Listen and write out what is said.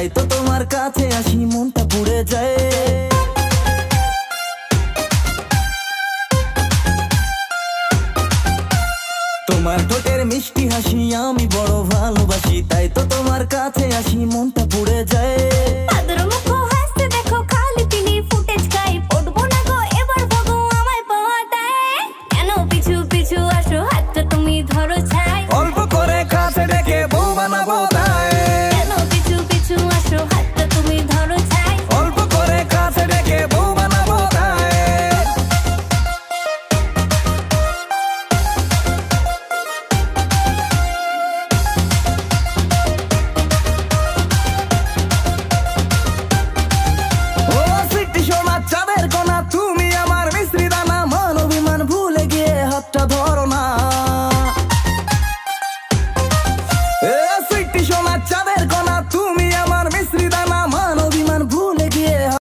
তাই তো তোমার কাছে আসি মনটা পুড়ে যায়। তোমার ঠোঁটের মিষ্টি হাসি আমি বড় ভালোবাসি, তাই তো তোমার কাছে আসি মনটা